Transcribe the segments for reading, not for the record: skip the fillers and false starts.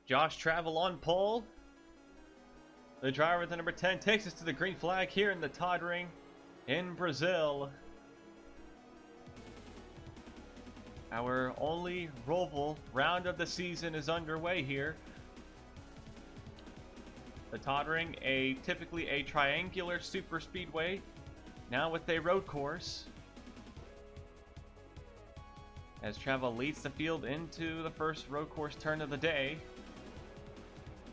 Josh Travel on pole. The driver with the number 10 takes us to the green flag here in the Todd Ring in Brazil. Our only Roval round of the season is underway here. The Todd Ring, typically a triangular super speedway, now with a road course. As Travel leads the field into the first road course turn of the day,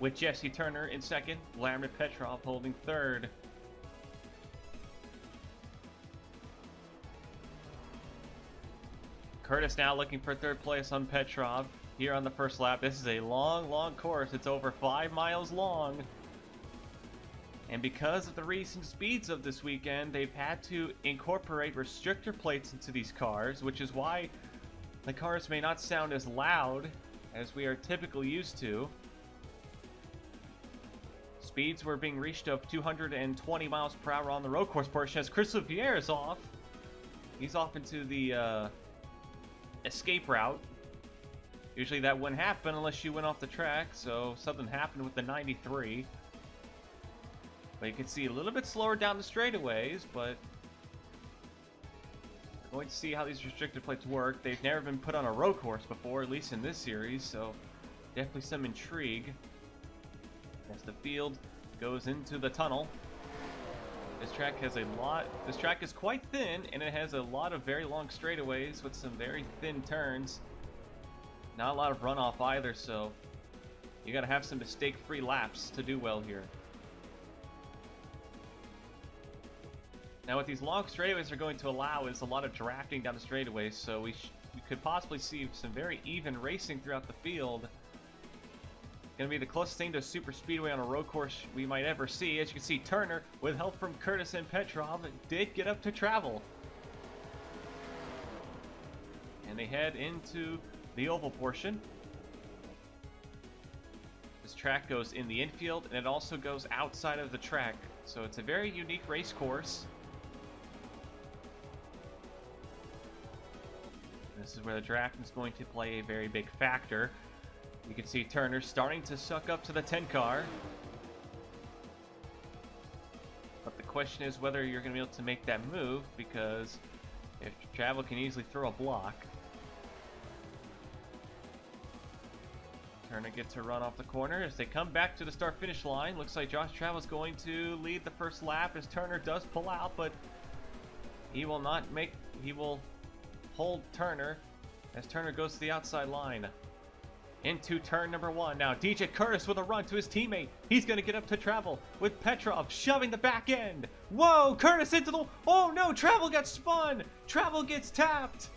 with Jesse Turner in second, Vladimir Petrov holding third. Curtis now looking for third place on Petrov here on the first lap. This is a long course. It's over 5 miles long. And because of the recent speeds of this weekend, they've had to incorporate restrictor plates into these cars, which is why the cars may not sound as loud as we are typically used to. Speeds were being reached of 220 miles per hour on the road course portion as Chris Luvier is off. He's off into the escape route. Usually that wouldn't happen unless you went off the track, so something happened with the 93. But you can see a little bit slower down the straightaways, but we're going to see how these restricted plates work. They've never been put on a road course before, at least in this series, so definitely some intrigue as the field goes into the tunnel. This track is quite thin, and it has a lot of very long straightaways with some very thin turns. Not a lot of runoff either, so you gotta have some mistake-free laps to do well here. Now what these long straightaways are going to allow is a lot of drafting down the straightaways, so we could possibly see some very even racing throughout the field. Going to be the closest thing to a super speedway on a road course we might ever see. As you can see, Turner, with help from Curtis and Petrov, did get up to Travel. And they head into the oval portion. This track goes in the infield, and it also goes outside of the track. So it's a very unique race course. This is where the drafting is going to play a very big factor. You can see Turner starting to suck up to the 10 car. But the question is whether you're going to be able to make that move, because if Travel can easily throw a block. Turner gets a run off the corner as they come back to the start-finish line. Looks like Josh Travel's going to lead the first lap as Turner does pull out, but he will hold Turner as Turner goes to the outside line. Into turn number 1. Now DJ Curtis with a run to his teammate. He's going to get up to Travel with Petrov shoving the back end. Whoa, Curtis into the... Oh no, Travel got spun. Travel gets tapped.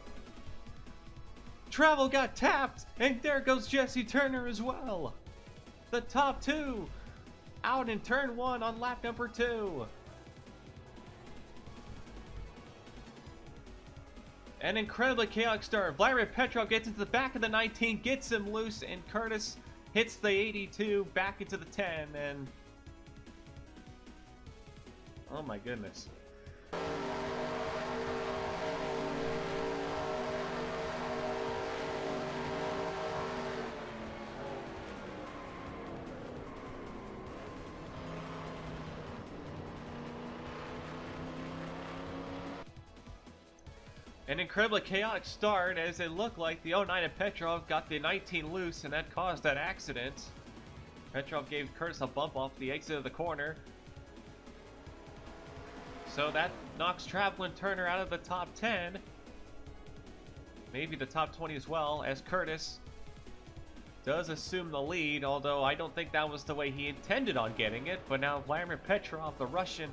Travel got tapped. And there goes Jesse Turner as well. The top two out in turn 1 on lap number 2. An incredibly chaotic start. Vladimir Petrov gets into the back of the 19, gets him loose, and Curtis hits the 82 back into the 10, and... oh my goodness. An incredibly chaotic start as it looked like the 09 and Petrov got the 19 loose, and that caused that accident. Petrov gave Curtis a bump off the exit of the corner. So that knocks Travel and Turner out of the top 10. Maybe the top 20 as well, as Curtis does assume the lead, although I don't think that was the way he intended on getting it. But now Vladimir Petrov, the Russian,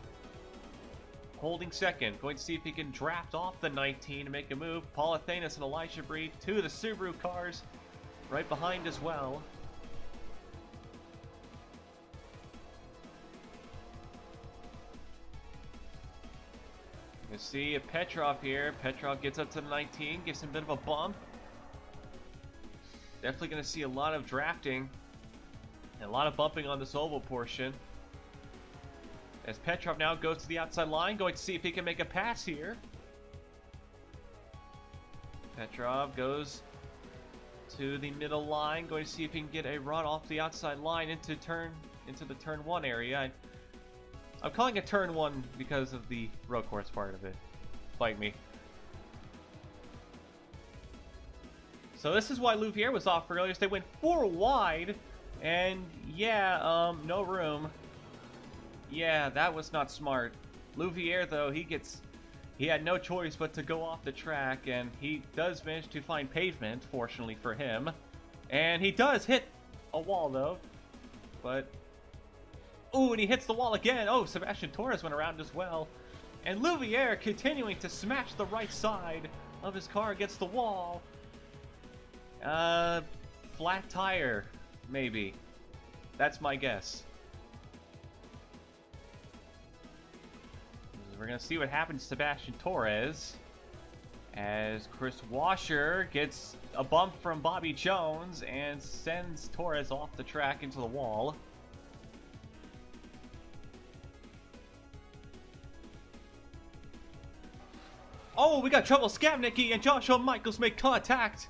holding second. Going to see if he can draft off the 19 and make a move. Paul Athanas and Elijah Breed, 2 of the Subaru cars right behind as well. You can see Petrov here. Petrov gets up to the 19, gives him a bit of a bump. Definitely going to see a lot of drafting and a lot of bumping on this oval portion. As Petrov now goes to the outside line, going to see if he can make a pass here. Petrov goes to the middle line. Going to see if he can get a run off the outside line into the turn 1 area. I'm calling it turn 1 because of the road course part of it. Fight me. So this is why Louvier was off earlier. So they went 4 wide, and yeah, no room. Yeah, that was not smart. Louvier, though, he had no choice but to go off the track, and he does manage to find pavement, fortunately for him. And he does hit a wall, though. But, ooh, and he hits the wall again. Oh, Sebastian Torres went around as well. And Louvier continuing to smash the right side of his car against the wall. Flat tire, maybe. That's my guess. We're going to see what happens to Sebastian Torres as Chris Washer gets a bump from Bobby Jones and sends Torres off the track into the wall. Oh, we got trouble. Skabnicki and Joshua Michaels make contact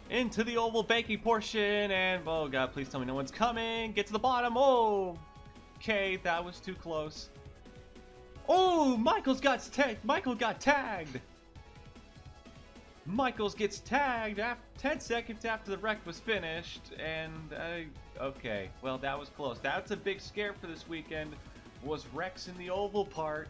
into the oval banking portion, and oh god, please tell me no one's coming. Get to the bottom. Oh, okay, that was too close. Oh, Michaels got tagged. Michael got tagged. Michaels gets tagged 10 seconds after the wreck was finished, and okay, well that was close. That's a big scare for this weekend. Was wrecks in the oval part.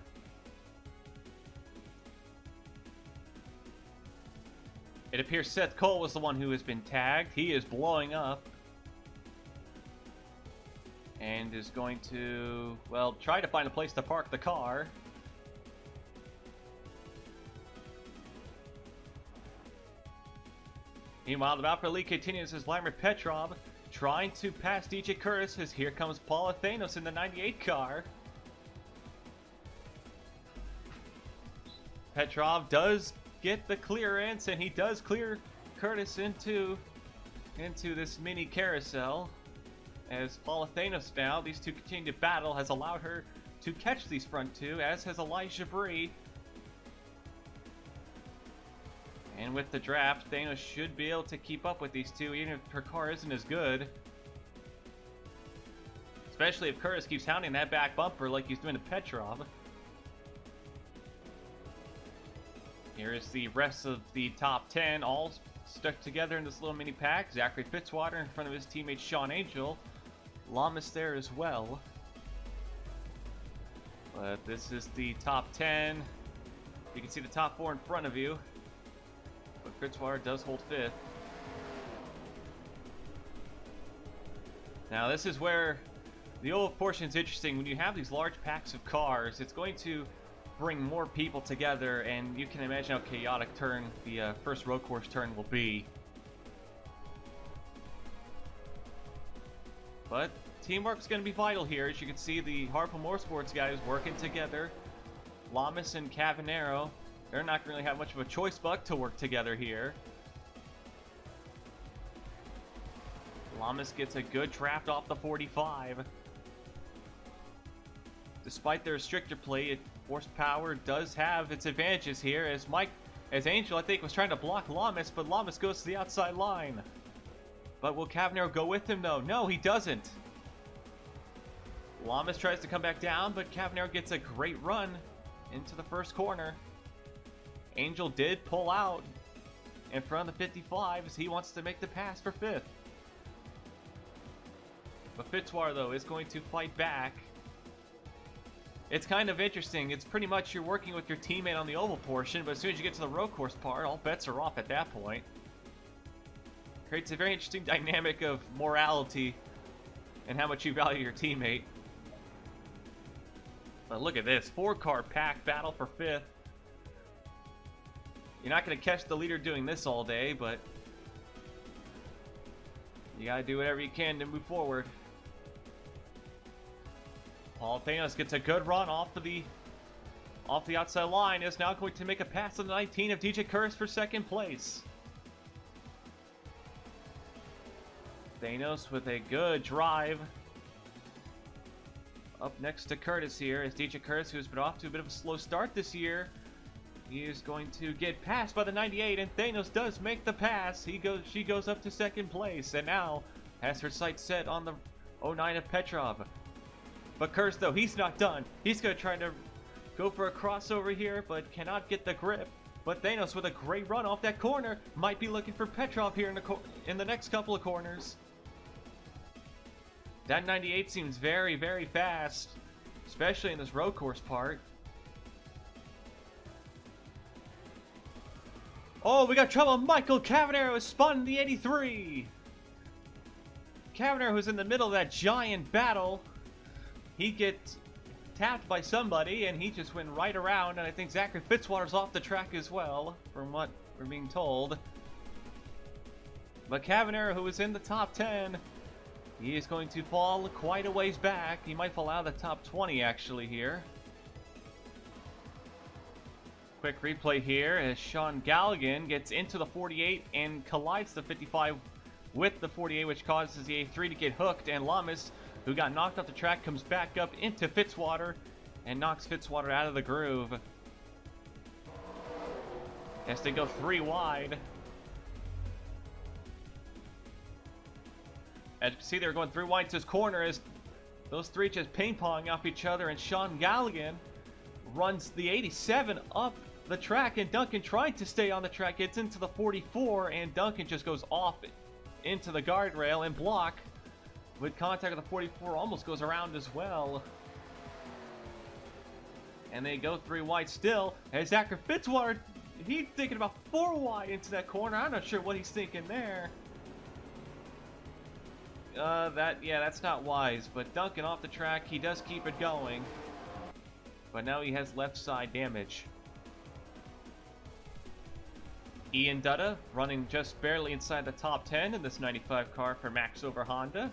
It appears Seth Cole was the one who has been tagged. He is blowing up. And is going to, well, try to find a place to park the car. Meanwhile, the battle for the lead continues as Vladimir Petrov trying to pass DJ Curtis as here comes Paul Athanos in the 98 car. Petrov does get the clearance, and he does clear Curtis into this mini carousel. As Paul Athanos now, these two continue to battle, has allowed her to catch these front two, as has Elijah Bree. And with the draft, Thanos should be able to keep up with these two, even if her car isn't as good. Especially if Curtis keeps hounding that back bumper like he's doing to Petrov. Here is the rest of the top 10, all stuck together in this little mini pack. Zachary Fitzwater in front of his teammate Sean Angel. Lamas there as well. But this is the top 10. You can see the top 4 in front of you. But Fitzwater does hold 5th. Now this is where the oval portion is interesting. When you have these large packs of cars, it's going to bring more people together, and you can imagine how chaotic the first road course turn will be. But teamwork's going to be vital here. As you can see, the Harpo Motorsports guys working together. Lamas and Cavanero, they're not going to really have much of a choice but to work together here. Lamas gets a good draft off the 45. Despite their restrictor plate, horsepower does have its advantages here, as Angel, I think, was trying to block Lamas, but Lamas goes to the outside line. But will Cavanero go with him, though? No, he doesn't. Lamas tries to come back down, but Cavanero gets a great run into the first corner. Angel did pull out in front of the 55 as he wants to make the pass for 5th. But Fitzwater, though, is going to fight back. It's kind of interesting. It's pretty much you're working with your teammate on the oval portion, but as soon as you get to the road course part, all bets are off at that point. Creates a very interesting dynamic of morality and how much you value your teammate. But look at this, 4-car pack battle for 5th. You're not going to catch the leader doing this all day, but you got to do whatever you can to move forward. Paul Thanos gets a good run off the outside line. Is now going to make a pass on the 19 of DJ Curtis for 2nd place. Thanos with a good drive. Up next to Curtis here is DJ Curtis, who's been off to a bit of a slow start this year. He is going to get passed by the 98, and Thanos does make the pass. She goes up to second place, and now has her sights set on the 09 of Petrov. But Kurz, though, he's not done. He's going to try to go for a crossover here, but cannot get the grip. But Thanos, with a great run off that corner, might be looking for Petrov here in the next couple of corners. That 98 seems very, very fast, especially in this road course part. Oh, we got trouble. Michael Cavanero is spun in the 83. Cavanero, who's in the middle of that giant battle, he gets tapped by somebody, and he just went right around, and I think Zachary Fitzwater's off the track as well, from what we're being told. But Cavanero, who is in the top 10, he is going to fall quite a ways back. He might fall out of the top 20, actually, here. Quick replay here as Sean Galligan gets into the 48 and collides the 55 with the 48, which causes the A3 to get hooked, and Lamas, who got knocked off the track, comes back up into Fitzwater and knocks Fitzwater out of the groove as they go 3 wide. As you can see, they're going 3 wide to his corner as those 3 just ping-pong off each other, and Sean Galligan runs the 87 up the track, and Duncan tried to stay on the track, gets into the 44, and Duncan just goes off into the guardrail and block. With contact with the 44, almost goes around as well. And they go 3 wide still. And Zachary Fitzwater, he's thinking about 4 wide into that corner. I'm not sure what he's thinking there. That's not wise. But Duncan off the track, he does keep it going. But now he has left side damage. Ian Dutta running just barely inside the top 10 in this 95 car for Max over Honda.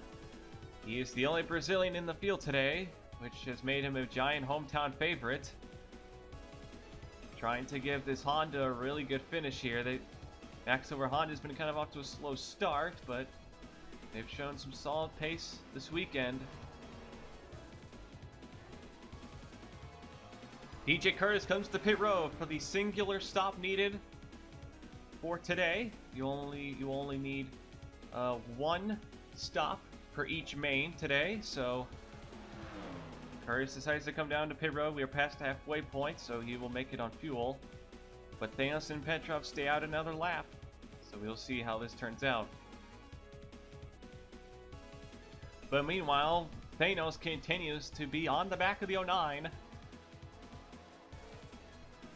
He is the only Brazilian in the field today, which has made him a giant hometown favorite. Trying to give this Honda a really good finish here. Max over Honda's been kind of off to a slow start, but they've shown some solid pace this weekend. DJ Curtis comes to pit road for the singular stop needed for today. You only need 1 stop per each main today, so Curtis decides to come down to pit road. We are past the halfway point, so he will make it on fuel. But Thanos and Petrov stay out another lap, so we'll see how this turns out. But meanwhile, Thanos continues to be on the back of the 09.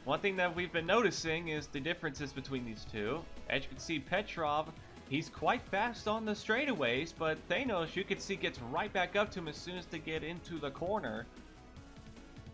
One thing that we've been noticing is the differences between these two. As you can see, Petrov, he's quite fast on the straightaways, but Thanos, you can see, gets right back up to him as soon as they get into the corner.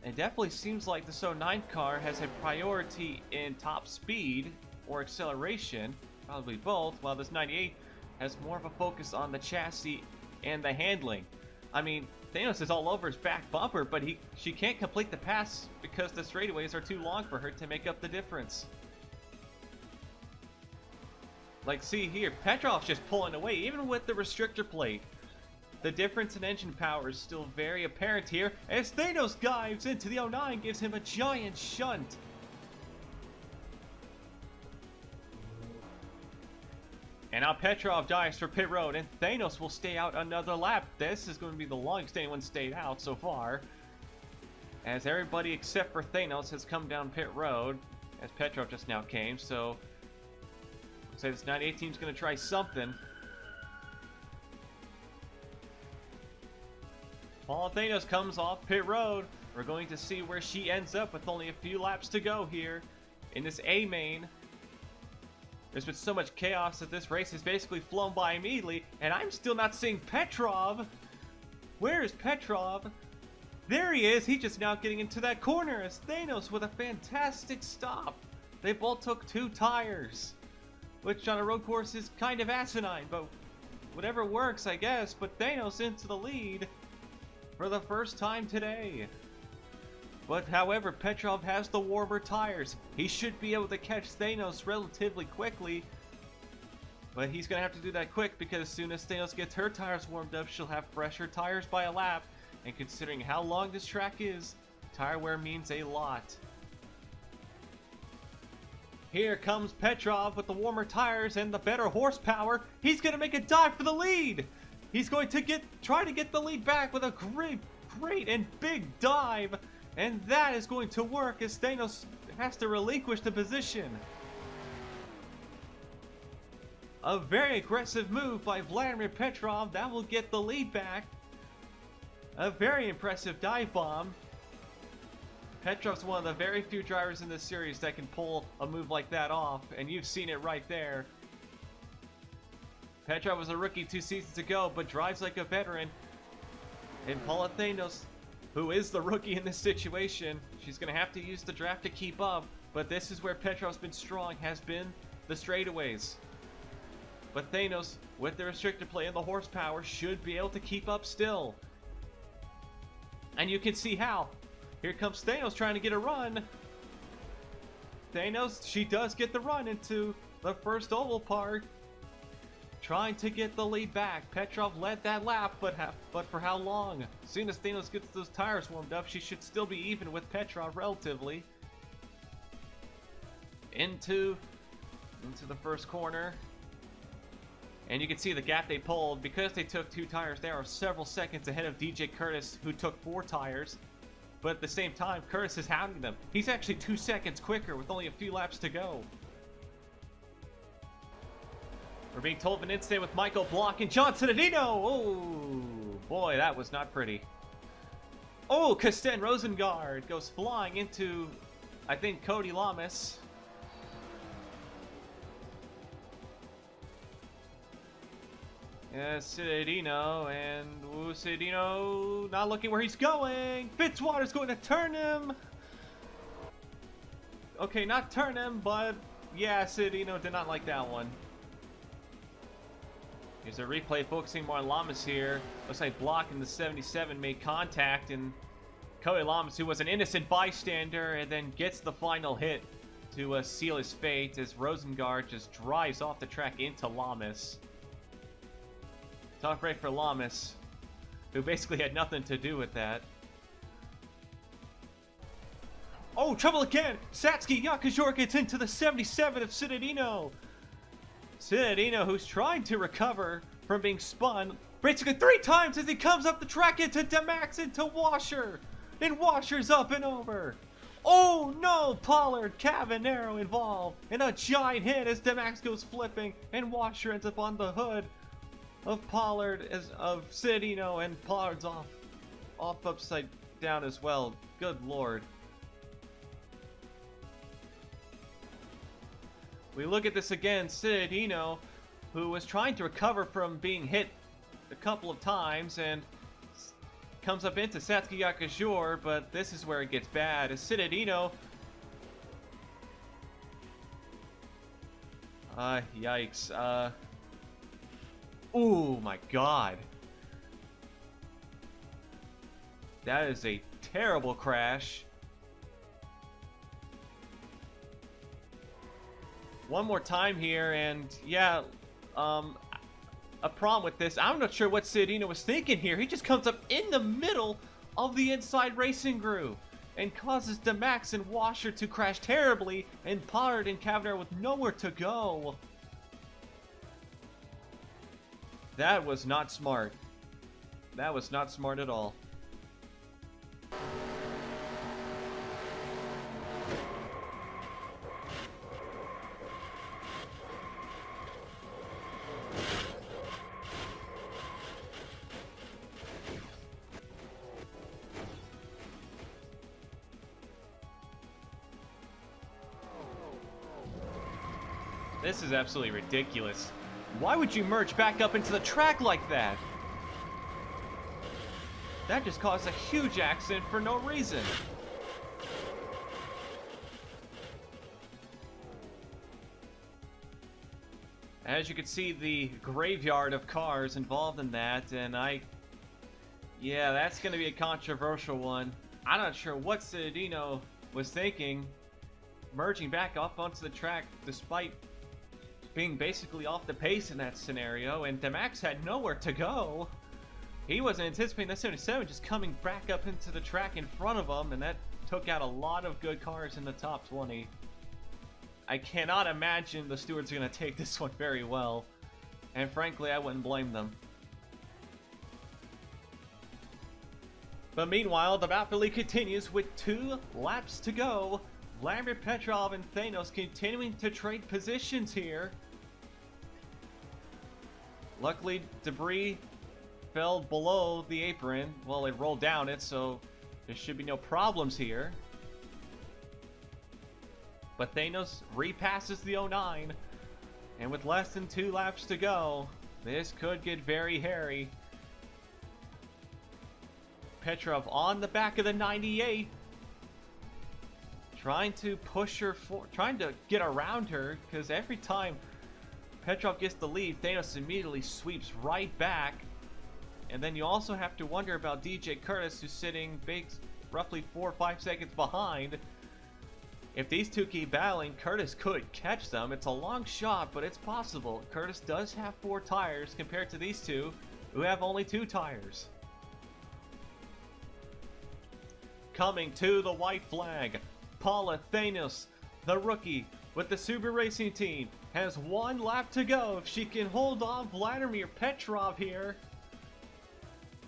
It definitely seems like this 09 car has a priority in top speed or acceleration, probably both, while this 98 has more of a focus on the chassis and the handling. I mean, Thanos is all over his back bumper, but she can't complete the pass because the straightaways are too long for her to make up the difference. Like, see here, Petrov's just pulling away, even with the restrictor plate. The difference in engine power is still very apparent here, as Thanos dives into the 09, gives him a giant shunt. And now Petrov dives for pit road, and Thanos will stay out another lap. This is going to be the longest anyone stayed out so far, as everybody except for Thanos has come down pit road, as Petrov just now came, so looks like this 98 team's going to try something. Paul Thanos comes off pit road. We're going to see where she ends up with only a few laps to go here in this A main. There's been so much chaos that this race has basically flown by immediately, and I'm still not seeing Petrov. Where is Petrov? There he is. He's just now getting into that corner as Thanos with a fantastic stop. They both took 2 tires, which on a road course is kind of asinine, but whatever works, I guess. But Thanos into the lead for the first time today. But however, Petrov has the warmer tires. He should be able to catch Thanos relatively quickly. But he's going to have to do that quick, because as soon as Thanos gets her tires warmed up, she'll have fresher tires by a lap. And considering how long this track is, tire wear means a lot. Here comes Petrov with the warmer tires and the better horsepower. He's going to make a dive for the lead. He's going to try to get the lead back with a great and big dive. And that is going to work as Thanos has to relinquish the position. A very aggressive move by Vladimir Petrov. That will get the lead back. A very impressive dive bomb. Petrov's one of the very few drivers in this series that can pull a move like that off, and you've seen it right there. Petrov was a rookie 2 seasons ago, but drives like a veteran. And Paula Thanos, who is the rookie in this situation, she's going to have to use the draft to keep up, but this is where Petrov's been strong, has been the straightaways. But Thanos, with the restrictor plate and the horsepower, should be able to keep up still. And you can see how. Here comes Thanos trying to get a run. Thanos, she does get the run into the first oval part. Trying to get the lead back. Petrov led that lap, but for how long? As soon as Thanos gets those tires warmed up, she should still be even with Petrov relatively. Into the first corner. And you can see the gap they pulled. Because they took 2 tires, they are several seconds ahead of DJ Curtis, who took 4 tires. But at the same time, Curtis is hounding them. He's actually 2 seconds quicker with only a few laps to go. We're being told of an incident with Michael Block and John Cittadino. Oh, boy, that was not pretty. Oh, Kasten Rosengard goes flying into, I think, Cody Lamas. Yeah, Cittadino, and Cittadino not looking where he's going. Fitzwater's going to turn him. Okay, not turn him, but yeah, Cittadino did not like that one. Here's a replay focusing more on Lamas here. Looks like Block in the 77 made contact, and Cody Lamas, who was an innocent bystander, and then gets the final hit to seal his fate as Rosengard just drives off the track into Lamas. Tough break for Lamas, who basically had nothing to do with that. Oh, trouble again! Satsuki Yakajor gets into the 77 of Cittadino. Cittadino, who's trying to recover from being spun, basically 3 times as he comes up the track into Demax, into Washer. And Washer's up and over. Oh no, Pollard, Cavanero involved. And a giant hit as Demax goes flipping, and Washer ends up on the hood of Pollard, of Cittadino, and Pollard's off upside down as well. Good lord. We look at this again, Cittadino, who was trying to recover from being hit a couple of times, and comes up into Satsuki Yakajor, but this is where it gets bad, as Cittadino... yikes, oh my god. That is a terrible crash. One more time here, and yeah, a problem with this. I'm not sure what Cittadino was thinking here. He just comes up in the middle of the inside racing groove and causes Demax and Washer to crash terribly, and Pollard and Cavanero with nowhere to go. That was not smart. That was not smart at all. This is absolutely ridiculous. Why would you merge back up into the track like that? That just caused a huge accident for no reason. As you can see, the graveyard of cars involved in that, and yeah, that's going to be a controversial one. I'm not sure what Cittadino was thinking, merging back up onto the track despite being basically off the pace in that scenario, and Demax had nowhere to go. He wasn't anticipating that 77 just coming back up into the track in front of him, and that took out a lot of good cars in the top 20. I cannot imagine the stewards are going to take this one very well. And frankly, I wouldn't blame them. But meanwhile, the battle continues with 2 laps to go. Vladimir Petrov and Thanos continuing to trade positions here. Luckily, debris fell below the apron. Well, it rolled down it, so there should be no problems here. But Thanos repasses the 09. And with less than 2 laps to go, this could get very hairy. Petrov on the back of the 98. Trying to push her trying to get around her, because every time Petrov gets the lead, Thanos immediately sweeps right back. And then you also have to wonder about DJ Curtis, who's sitting roughly 4 or 5 seconds behind. If these two keep battling, Curtis could catch them. It's a long shot, but it's possible. Curtis does have 4 tires compared to these two, who have only 2 tires. Coming to the white flag, Paula Thanos, the rookie with the Subaru Racing Team, has 1 lap to go if she can hold off Vladimir Petrov here.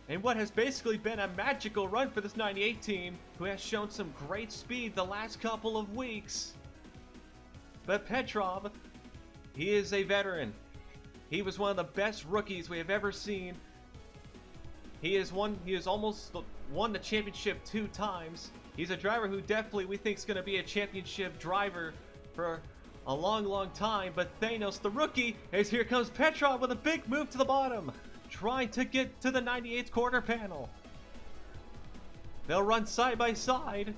And what has basically been a magical run for this 98 team, who has shown some great speed the last couple of weeks. But Petrov, he is a veteran. He was one of the best rookies we have ever seen. He has almost won the championship 2 times. He's a driver who definitely we think is going to be a championship driver for a long time. But Thanos, the rookie, as here comes Petrov with a big move to the bottom, trying to get to the 98th quarter panel. They'll run side by side.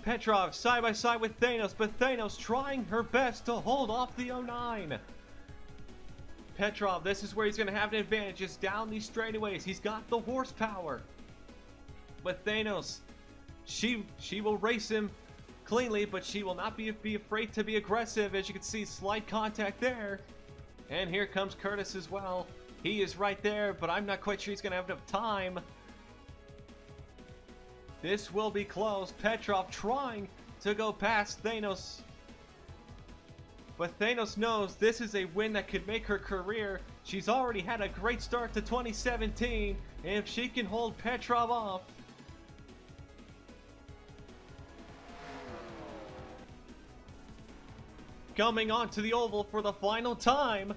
Petrov side by side with Thanos, but Thanos trying her best to hold off the 09. Petrov, this is where he's going to have an advantage, just down these straightaways. He's got the horsepower. But Thanos, she will race him cleanly, but she will not be afraid to be aggressive. As you can see, slight contact there. And here comes Curtis as well. He is right there, but I'm not quite sure he's going to have enough time. This will be close. Petrov trying to go past Thanos. But Thanos knows this is a win that could make her career. She's already had a great start to 2017. And if she can hold Petrov off, coming onto the oval for the final time,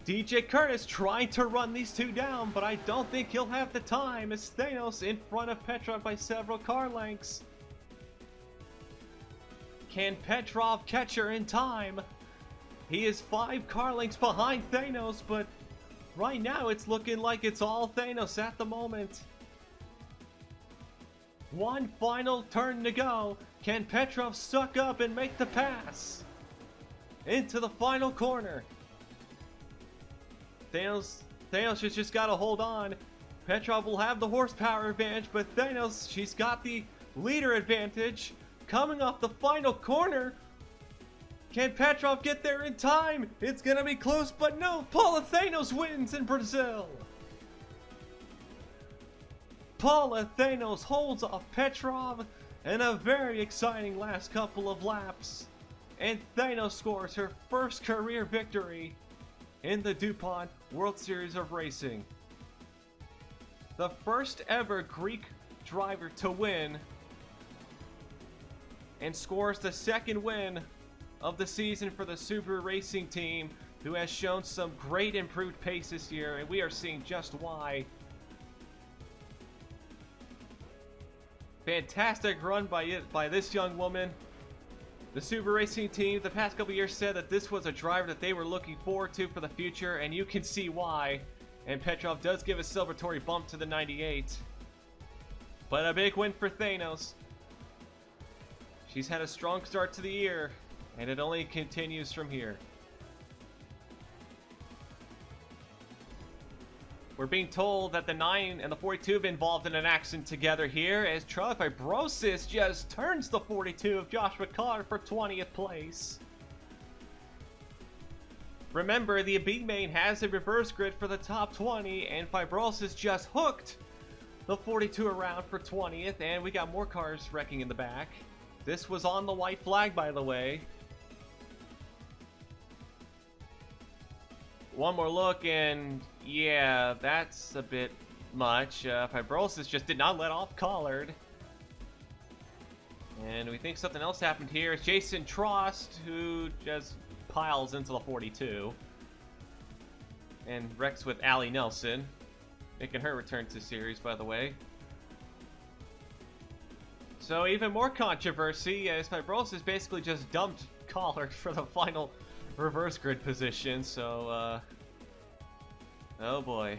DJ Curtis trying to run these two down, but I don't think he'll have the time as Thanos in front of Petrov by several car lengths. Can Petrov catch her in time? He is 5 car lengths behind Thanos, but right now it's looking like it's all Thanos at the moment. One final turn to go. Can Petrov suck up and make the pass into the final corner? Thanos has just got to hold on. Petrov will have the horsepower advantage, but Thanos, she's got the leader advantage. Coming off the final corner, can Petrov get there in time? It's going to be close, but no, Paula Thanos wins in Brazil. Paula Thanos holds off Petrov in a very exciting last couple of laps. And Thanos scores her first career victory in the DuPont World Series of Racing. The first ever Greek driver to win, and scores the second win of the season for the Subaru Racing Team, who has shown some great improved pace this year, and we are seeing just why. Fantastic run by this young woman. The Subaru Racing Team the past couple years said that this was a driver that they were looking forward to for the future, and you can see why. And Petrov does give a celebratory bump to the 98. But a big win for Thanos. She's had a strong start to the year, and it only continues from here. We're being told that the 9 and the 42 have been involved in an accident together here, as Charlie Fibrosis just turns the 42 of Joshua Carr for 20th place. Remember, the B main has a reverse grid for the top 20, and Fibrosis just hooked the 42 around for 20th, and we got more cars wrecking in the back. This was on the white flag, by the way. One more look, and yeah, that's a bit much. Fibrosis just did not let off Collard. And we think something else happened here. It's Jason Trost, who just piles into the 42. And wrecks with Allie Nelson, making her return to series, by the way. So even more controversy, as Fibrosis basically just dumped Collard for the final reverse grid position, so, oh boy.